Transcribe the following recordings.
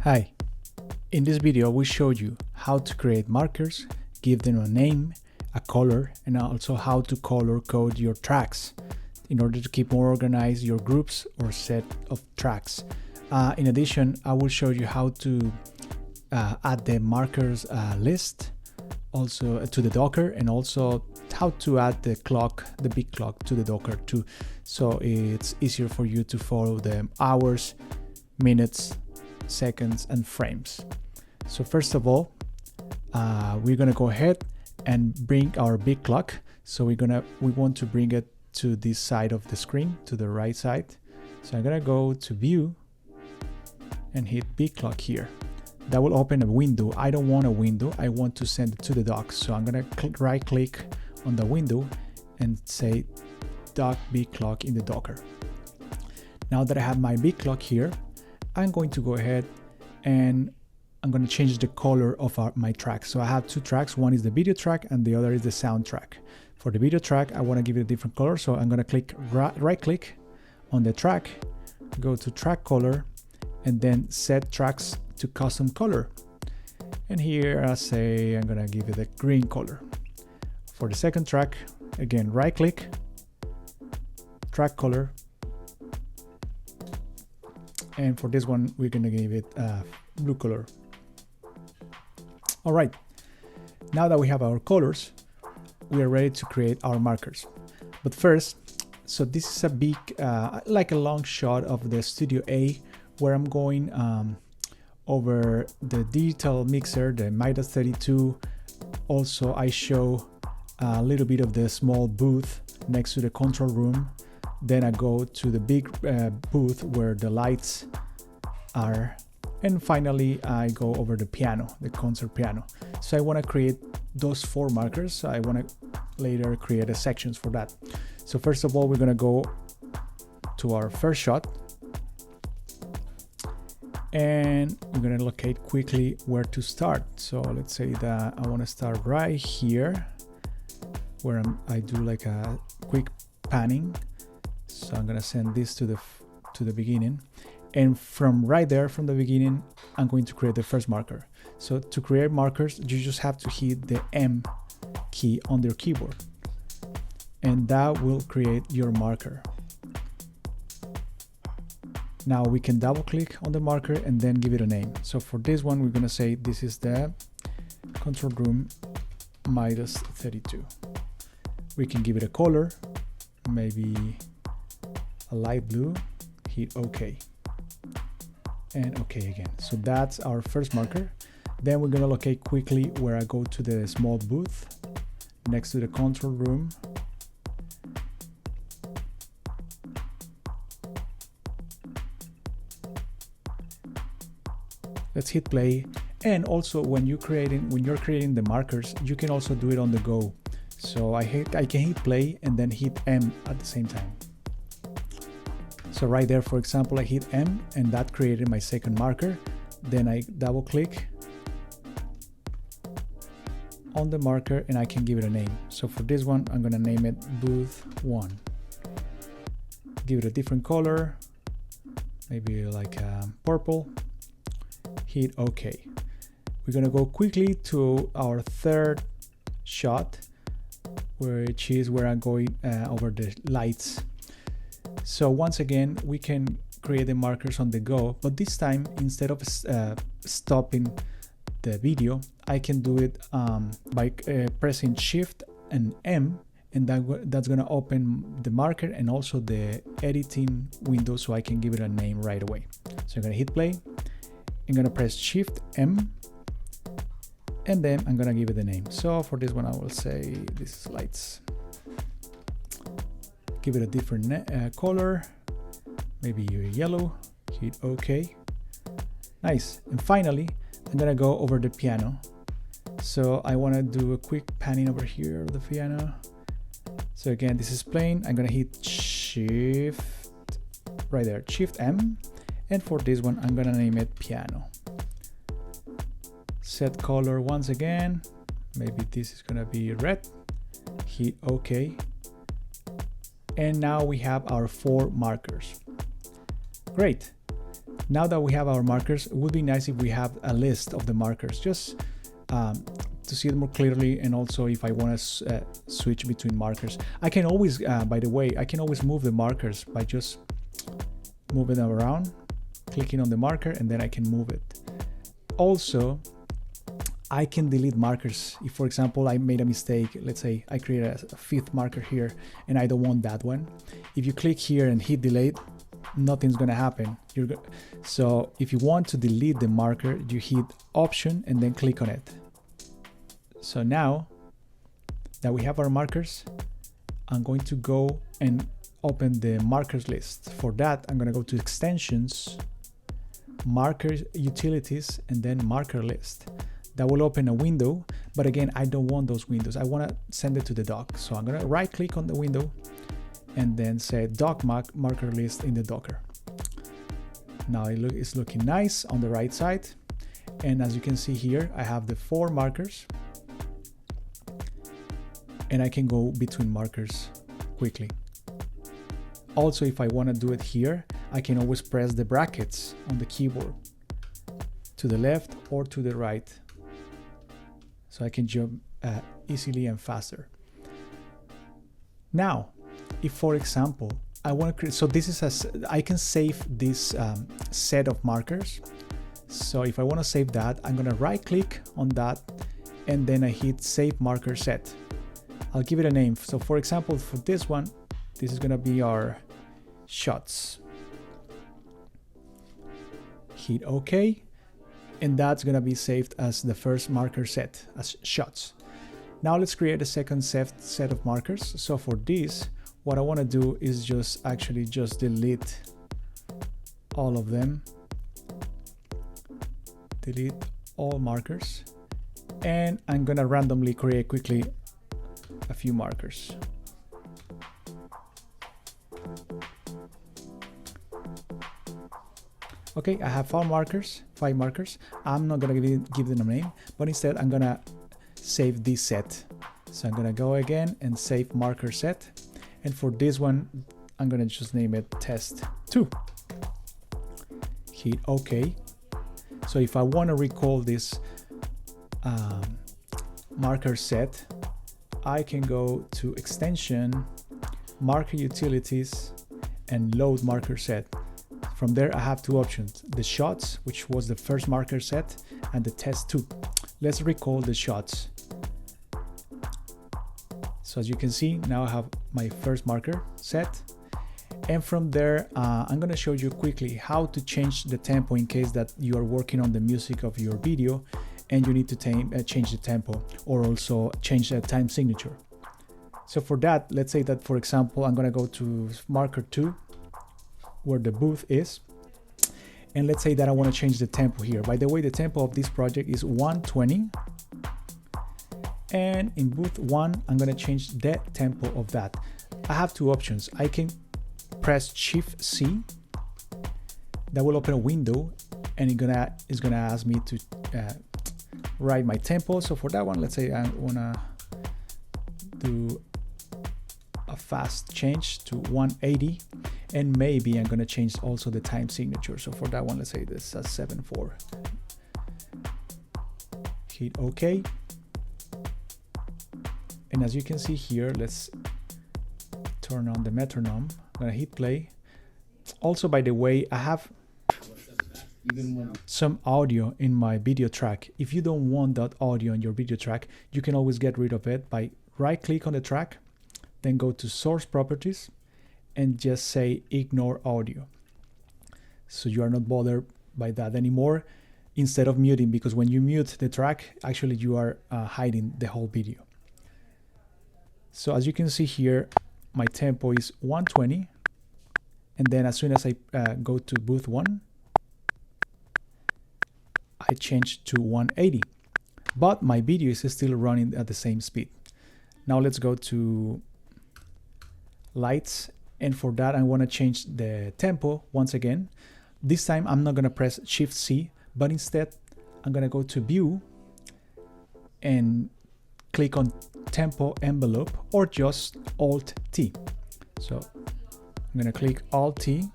Hi, in this video we showed you how to create markers, give them a name, a color, and also how to color code your tracks in order to keep more organized your groups or set of tracks. In addition, I will show you how to add the markers list also to the Docker, and also how to add the clock, the big clock, to the Docker too, so it's easier for you to follow the hours, minutes, seconds, and frames. So first of all, we're gonna go ahead and bring our big clock. So we want to bring it to this side of the screen, to the right side. So I'm gonna go to View and hit big clock here. That will open a window. I don't want a window, I want to send it to the dock. So I'm gonna right click on the window and say dock big clock in the Docker. Now that I have my big clock here, I'm going to go ahead and I'm going to change the color of my track. So I have two tracks. One is the video track and the other is the sound track. For the video track, I want to give it a different color. So I'm going to click right click on the track, go to track color, and then set tracks to custom color. And here I say I'm going to give it a green color. For the second track, again, right click, track color. And for this one, we're gonna give it blue color. All right, now that we have our colors, we are ready to create our markers. But first, so this is a big, like a long shot of the Studio A, where I'm going over the digital mixer, the Midas 32. Also, I show a little bit of the small booth next to the control room. Then I go to the big booth where the lights are, and finally I go over the piano, the concert piano. So I want to create those four markers. So I want to later create a sections for that. So first of all, we're going to go to our first shot, and we're going to locate quickly where to start. So let's say that I want to start right here, where I do like a quick panning. So I'm gonna send this to the beginning, and from right there, from the beginning, I'm going to create the first marker. So to create markers, you just have to hit the M key on your keyboard, and that will create your marker. Now we can double click on the marker and then give it a name. So for this one, we're gonna say this is the control room Midas 32. We can give it a color, maybe a light blue, hit OK, and OK again. So that's our first marker. Then we're gonna locate quickly where I go to the small booth next to the control room. Let's hit play. And also when you're creating the markers, you can also do it on the go. So I can hit play and then hit M at the same time. So right there, for example, I hit M and that created my second marker. Then I double click on the marker and I can give it a name. So for this one, I'm gonna name it Booth 1. Give it a different color, maybe like purple, hit OK. We're gonna go quickly to our third shot, which is where I'm going over the lights. So once again, we can create the markers on the go, but this time, instead of stopping the video, I can do it by pressing Shift and M, and that's gonna open the marker and also the editing window, so I can give it a name right away. So I'm gonna hit play, I'm gonna press Shift M, and then I'm gonna give it a name. So for this one, I will say this is lights. Give it a different color, maybe yellow, hit OK. Nice. And finally, I'm gonna go over the piano. So I wanna do a quick panning over here of the piano. So again, this is playing. I'm gonna hit Shift, right there, Shift M. And for this one, I'm gonna name it piano. Set color once again, maybe this is gonna be red, hit OK. And now we have our four markers. Great. Now that we have our markers, it would be nice if we have a list of the markers, just to see it more clearly, and also if I want to switch between markers. I can always, by the way, I can always move the markers by just moving them around, clicking on the marker, and then I can move it. Also, I can delete markers. If, for example, I made a mistake, let's say I created a fifth marker here and I don't want that one. If you click here and hit delete, nothing's gonna happen. So if you want to delete the marker, you hit option and then click on it. So now that we have our markers, I'm going to go and open the markers list. For that, I'm gonna go to extensions, markers, utilities, and then marker list. That will open a window, but again, I don't want those windows. I want to send it to the dock. So I'm going to right click on the window and then say dock marker list in the Docker. Now it's looking nice on the right side. And as you can see here, I have the 4 markers and I can go between markers quickly. Also, if I want to do it here, I can always press the brackets on the keyboard to the left or to the right. So I can jump easily and faster. Now, if for example, I want to create, so this is I can save this set of markers. So if I want to save that, I'm going to right click on that and then I hit save marker set. I'll give it a name. So for example, for this one, this is going to be our shots. Hit OK. And that's going to be saved as the first marker set, as shots. Now let's create a second set of markers. So for this, what I want to do is just delete all of them. Delete all markers. And I'm going to randomly create quickly a few markers. Okay, I have 5 markers. I'm not gonna give them a name, but instead I'm gonna save this set. So I'm gonna go again and save marker set. And for this one, I'm gonna just name it test 2. Hit OK. So if I want to recall this marker set, I can go to extension, marker utilities, and load marker set. From there, I have 2 options, the shots, which was the first marker set, and the test 2. Let's recall the shots. So as you can see, now I have my first marker set. And from there, I'm going to show you quickly how to change the tempo in case that you are working on the music of your video and you need to change the tempo, or also change the time signature. So for that, let's say that, for example, I'm going to go to marker 2, where the booth is, and let's say that I want to change the tempo here. By the way, the tempo of this project is 120, and in booth 1 I'm going to change the tempo of that. I have 2 options. I can press Shift C, that will open a window, and it's gonna ask me to write my tempo. So for that one, let's say I want to do a fast change to 180. And maybe I'm going to change also the time signature. So for that one, let's say this is 7/4. Hit OK. And as you can see here, let's turn on the metronome. I'm going to hit play. Also, by the way, I have some audio in my video track. If you don't want that audio in your video track, you can always get rid of it by right click on the track, then go to source properties, and just say ignore audio. So you are not bothered by that anymore, instead of muting, because when you mute the track, actually you are hiding the whole video. So as you can see here, my tempo is 120. And then as soon as I go to booth 1, I change to 180. But my video is still running at the same speed. Now let's go to lights. And for that, I want to change the tempo once again. This time, I'm not going to press Shift C, but instead, I'm going to go to View and click on Tempo Envelope, or just Alt T. So I'm going to click Alt T,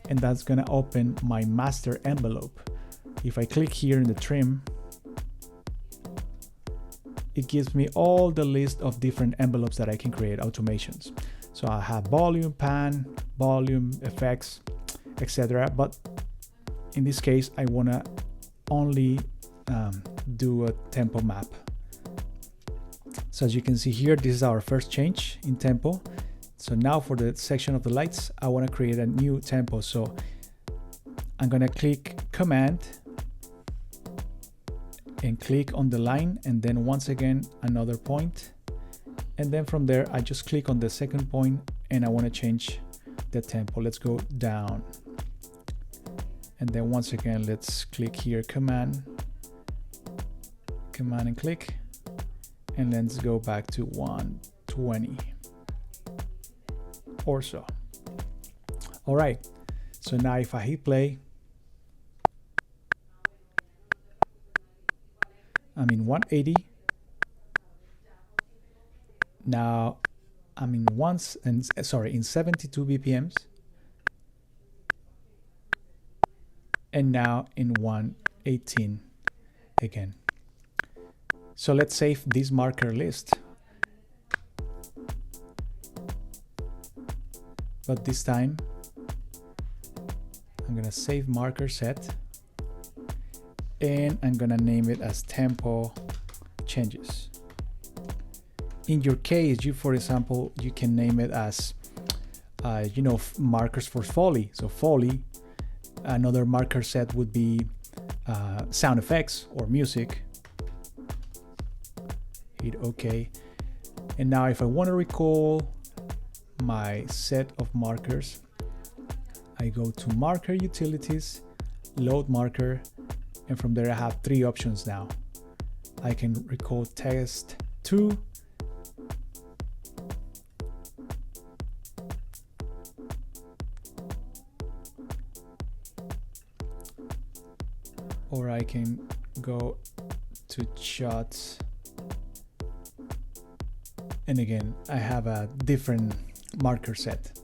and that's gonna open my master envelope. If I click here in the trim, it gives me all the list of different envelopes that I can create automations. So I have volume, pan, volume, effects, etc. But in this case, I wanna only do a tempo map. So as you can see here, this is our first change in tempo. So now for the section of the lights, I want to create a new tempo. So I'm going to click Command and click on the line, and then once again another point, and then from there I just click on the second point and I want to change the tempo. Let's go down, and then once again let's click here, Command and click, and let's go back to 120 or so. All right, so now if I hit play, I'm in 180. Now I'm in in 72 BPMs, and now in 118 again. So let's save this marker list, but this time I'm gonna save marker set, and I'm gonna name it as tempo changes. In your case, for example, you can name it as markers for Foley. So Foley, another marker set would be sound effects or music. Hit OK, and now if I want to recall my set of markers, I go to Marker Utilities, Load Marker, and from there I have three options now. I can recall Test 2, or I can go to Shots, and again I have a different marker set.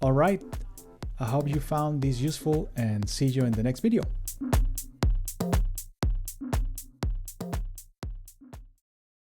All right, I hope you found this useful, and see you in the next video.